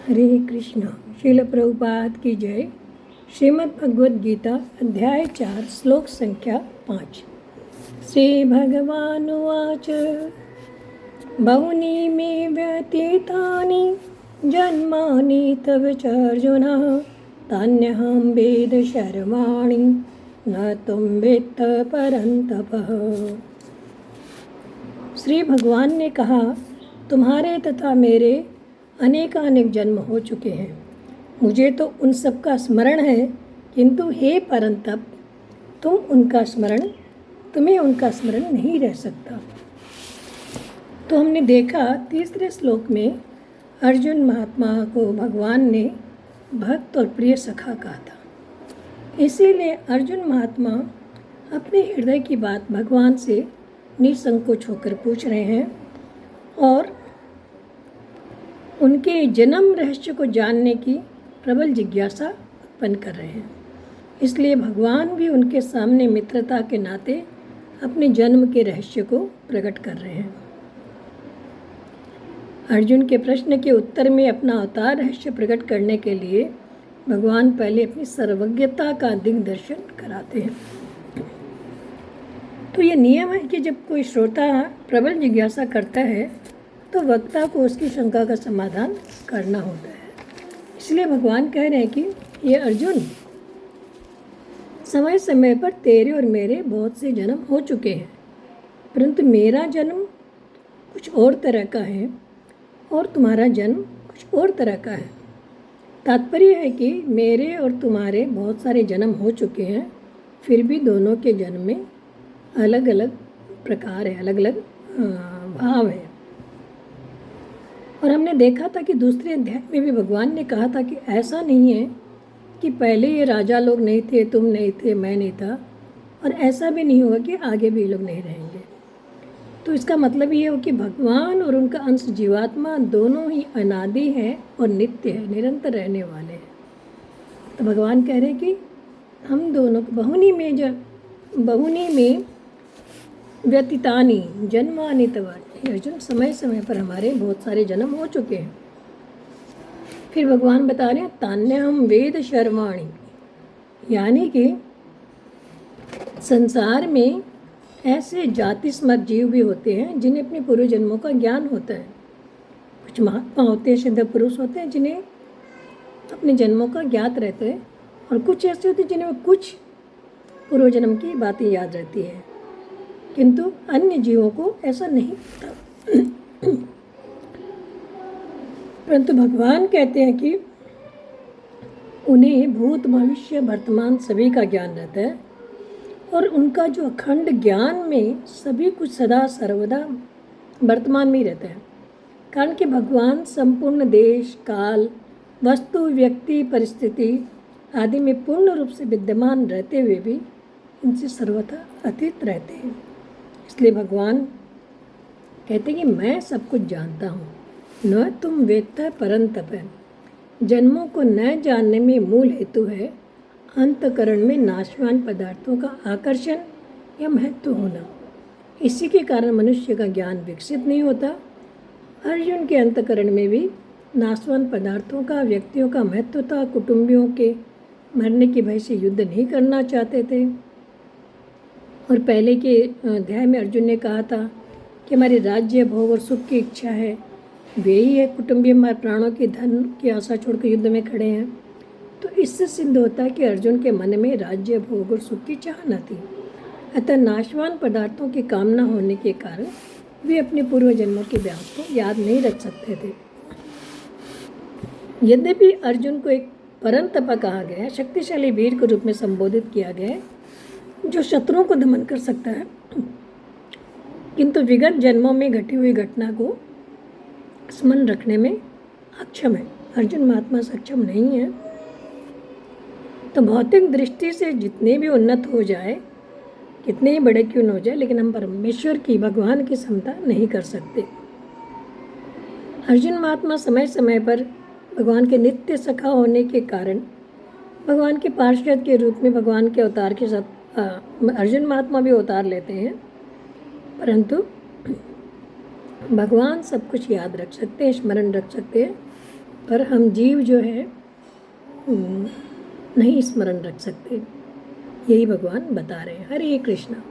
हरे कृष्णा। श्रील प्रभुपाद की जय। श्रीमद् भगवद गीता अध्याय 4 श्लोक संख्या 5। श्री भगवानुवाच बहूनि मे व्यतीतानि जन्मानि तव च अर्जुन तान्यहं वेद सर्वाणि न तुम वेत्त परन्तप। श्री भगवान ने कहा, तुम्हारे तथा मेरे अनेकानेक जन्म हो चुके हैं। मुझे तो उन सब का स्मरण है, किंतु हे परंतप तुम्हें उनका स्मरण नहीं रह सकता। तो हमने देखा तीसरे श्लोक में अर्जुन महात्मा को भगवान ने भक्त और प्रिय सखा कहा था। इसीलिए अर्जुन महात्मा अपने हृदय की बात भगवान से निसंकोच होकर पूछ रहे हैं और उनके जन्म रहस्य को जानने की प्रबल जिज्ञासा उत्पन्न कर रहे हैं। इसलिए भगवान भी उनके सामने मित्रता के नाते अपने जन्म के रहस्य को प्रकट कर रहे हैं। अर्जुन के प्रश्न के उत्तर में अपना अवतार रहस्य प्रकट करने के लिए भगवान पहले अपनी सर्वज्ञता का दिग्दर्शन कराते हैं। तो ये नियम है कि जब कोई श्रोता प्रबल जिज्ञासा करता है तो वक्ता को उसकी शंका का समाधान करना होता है। इसलिए भगवान कह रहे हैं कि ये अर्जुन, समय समय पर तेरे और मेरे बहुत से जन्म हो चुके हैं, परंतु मेरा जन्म कुछ और तरह का है और तुम्हारा जन्म कुछ और तरह का है। तात्पर्य है कि मेरे और तुम्हारे बहुत सारे जन्म हो चुके हैं, फिर भी दोनों के जन्म में अलग अलग प्रकार है, अलग अलग भाव है। और हमने देखा था कि दूसरे अध्याय में भी भगवान ने कहा था कि ऐसा नहीं है कि पहले ये राजा लोग नहीं थे, तुम नहीं थे, मैं नहीं था, और ऐसा भी नहीं होगा कि आगे भी लोग नहीं रहेंगे। तो इसका मतलब ये हो कि भगवान और उनका अंश जीवात्मा दोनों ही अनादि हैं और नित्य है, निरंतर रहने वाले हैं। तो भगवान कह रहे हैं कि हम दोनों बहुनी में व्यतीतानि जन्मानि तव अर्जुन, समय समय पर हमारे बहुत सारे जन्म हो चुके हैं। फिर भगवान बता रहे हैं तान्यहं वेद सर्वाणि, यानी कि संसार में ऐसे जाति स्मृत जीव भी होते हैं जिन्हें अपने पूर्व जन्मों का ज्ञान होता है। कुछ महात्मा होते हैं, सिद्ध पुरुष होते हैं जिन्हें अपने जन्मों का ज्ञात रहता है, और कुछ ऐसे होते हैं जिन्हें कुछ पूर्व जन्म की बातें याद रहती है, किंतु अन्य जीवों को ऐसा नहीं होता। परंतु भगवान कहते हैं कि उन्हें भूत भविष्य वर्तमान सभी का ज्ञान रहता है, और उनका जो अखंड ज्ञान में सभी कुछ सदा सर्वदा वर्तमान में ही रहता है। कारण कि भगवान संपूर्ण देश काल वस्तु व्यक्ति परिस्थिति आदि में पूर्ण रूप से विद्यमान रहते हुए भी इनसे सर्वथा अतीत रहते हैं। इसलिए भगवान कहते हैं कि मैं सब कुछ जानता हूँ, न तुम वेत्त परंतप। जन्मों को न जानने में मूल हेतु है अंतकरण में नाशवान पदार्थों का आकर्षण या महत्व होना। इसी के कारण मनुष्य का ज्ञान विकसित नहीं होता। अर्जुन के अंतकरण में भी नाशवान पदार्थों का, व्यक्तियों का महत्व था। कुटुंबियों के मरने के भय से युद्ध नहीं करना चाहते थे। और पहले के अध्याय में अर्जुन ने कहा था कि हमारे राज्य भोग और सुख की इच्छा है, वे ही है कुटुंबीय हमारे प्राणों की धन की आशा छोड़कर युद्ध में खड़े हैं। तो इससे सिद्ध होता है कि अर्जुन के मन में राज्य भोग और सुख की चाह न थी। अतः नाशवान पदार्थों की कामना होने के कारण वे अपने पूर्व जन्मों के अभ्यास को याद नहीं रख सकते थे। यद्यपि अर्जुन को एक परंतप कहा गया, शक्तिशाली वीर के रूप में संबोधित किया गया जो शत्रुओं को दमन कर सकता है, किंतु विगत जन्मों में घटी हुई घटना को स्मरण रखने में अक्षम है। अर्जुन महात्मा सक्षम नहीं है। तो भौतिक दृष्टि से जितने भी उन्नत हो जाए, कितने ही बड़े क्यों न हो जाए, लेकिन हम परमेश्वर की, भगवान की समता नहीं कर सकते। अर्जुन महात्मा समय समय पर भगवान के नित्य सखा होने के कारण भगवान के पार्षद के रूप में भगवान के अवतार के साथ अर्जुन महात्मा भी अवतार लेते हैं, परंतु भगवान सब कुछ याद रख सकते हैं, स्मरण रख सकते हैं, पर हम जीव जो है नहीं स्मरण रख सकते। यही भगवान बता रहे हैं। हरे कृष्णा।